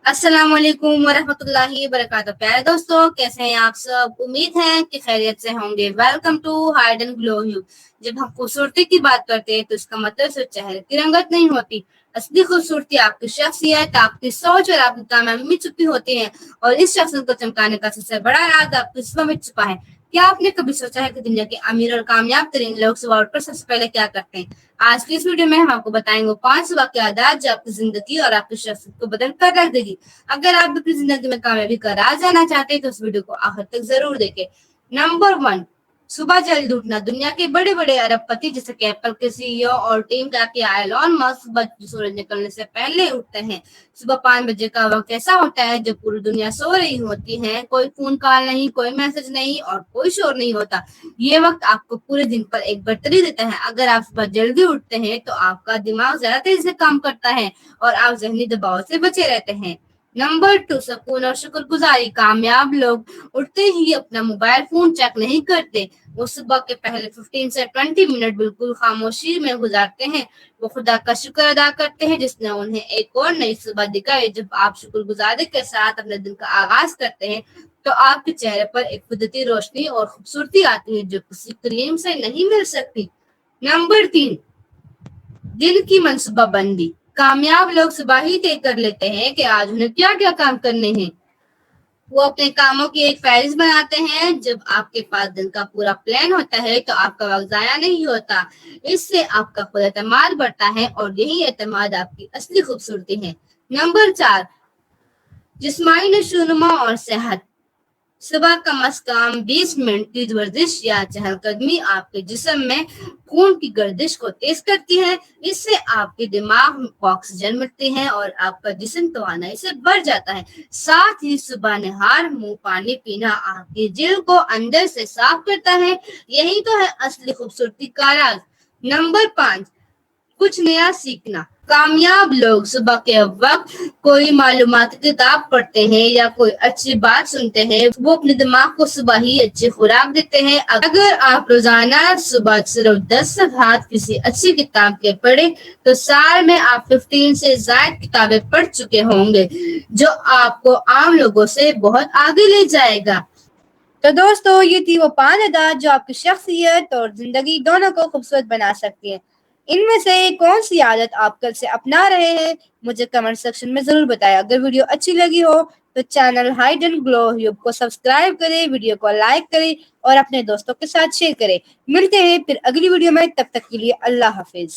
अस्सलाम वालेकुम वरहमतुल्लाहि वबरकातुहू। प्यारे दोस्तों, कैसे हैं आप सब? उम्मीद है कि खैरियत से होंगे। Welcome to hide and glow you. जब हम खूबसूरती की बात करते हैं तो इसका मतलब सिर्फ चेहरे की रंगत नहीं होती। असली खूबसूरती आपकी शख्सियत, आपकी सोच और आपकी कामयाबी में छुपी होती है। और इस शख्सियत को चमकाने का सबसे बड़ा राज आपकी किस्मत में छुपा है। क्या आपने कभी सोचा है कि दुनिया के अमीर और कामयाब तरीन लोग सुबह उठकर सबसे पहले क्या करते हैं? आज की इस वीडियो में हम आपको बताएंगे वो 5 वाकयात जो आपकी जिंदगी और आपकी शख्सियत को बदल कर रख देगी। अगर आप अपनी जिंदगी में कामयाबी का राज जानना चाहते हैं तो इस वीडियो को आखिर तक जरूर देखें। नंबर 1, सुबह जल्दी उठना। दुनिया के बड़े बड़े अरबपति जैसे कि एप्पल के सीईओ और टीम का एलोन मस्क सुबह सूरज निकलने से पहले उठते हैं। सुबह 5 बजे का वक्त ऐसा होता है जब पूरी दुनिया सो रही होती है। कोई फोन कॉल नहीं, कोई मैसेज नहीं और कोई शोर नहीं होता। ये वक्त आपको पूरे दिन पर एक बढ़तरी देता है। अगर आप सुबह जल्दी उठते हैं तो आपका दिमाग ज्यादा तेजी से काम करता है और आप जहनी दबाव से बचे रहते हैं। नंबर 2, सुकून और शुक्रगुजारी। कामयाब लोग उठते ही अपना मोबाइल फोन चेक नहीं करते। वो सुबह के पहले 15 से 20 मिनट बिल्कुल खामोशी में गुजारते हैं। वो खुदा का शुक्र अदा करते हैं जिसने उन्हें एक और नई सुबह दिखाई। जब आप शुक्रगुजारी के साथ अपने दिन का आगाज करते हैं तो आपके चेहरे पर एक कुदरती रोशनी और खूबसूरती आती है जो किसी क्रीम से नहीं मिल सकती। नंबर 3, दिन की मनसूबाबंदी। कामयाब लोग सुबह ही तय कर लेते हैं कि आज उन्हें क्या क्या काम करने हैं। वो अपने कामों की एक फहरिस्त बनाते हैं। जब आपके पास दिन का पूरा प्लान होता है तो आपका वक्त जाया नहीं होता। इससे आपका खुद एतमाद बढ़ता है और यही एतमाद आपकी असली खूबसूरती है। नंबर 4, जिस्मानी नशोनुमा और सेहत। सुबह कम से कम 20 मिनट की वर्जिश या चहलकदमी आपके जिस्म में खून की गर्दिश को तेज करती है। इससे आपके दिमाग में ऑक्सीजन मिलती है और आपका जिस्म तवानाई से भर जाता है। साथ ही सुबह नहार मुंह पानी पीना आपके दिल को अंदर से साफ करता है। यही तो है असली खूबसूरती का राज। नंबर 5, कुछ नया सीखना। कामयाब लोग सुबह के वक्त कोई मालूमाती किताब पढ़ते हैं या कोई अच्छी बात सुनते हैं। वो अपने दिमाग को सुबह ही अच्छी खुराक देते हैं। अगर आप रोजाना सुबह सिर्फ 10 सफ़हात किसी अच्छी किताब के पढ़े तो साल में आप 15 से ज्यादा किताबें पढ़ चुके होंगे, जो आपको आम लोगों से बहुत आगे ले जाएगा। तो दोस्तों, ये थी वो 5 आदत जो आपकी शख्सियत और जिंदगी दोनों को खूबसूरत बना सकती है। इनमें से कौन सी आदत आप कल से अपना रहे हैं, मुझे कमेंट सेक्शन में जरूर बताएं। अगर वीडियो अच्छी लगी हो तो चैनल हाइड एंड ग्लो यूब को सब्सक्राइब करें, वीडियो को लाइक करें और अपने दोस्तों के साथ शेयर करें। मिलते हैं फिर अगली वीडियो में, तब तक के लिए अल्लाह हाफिज।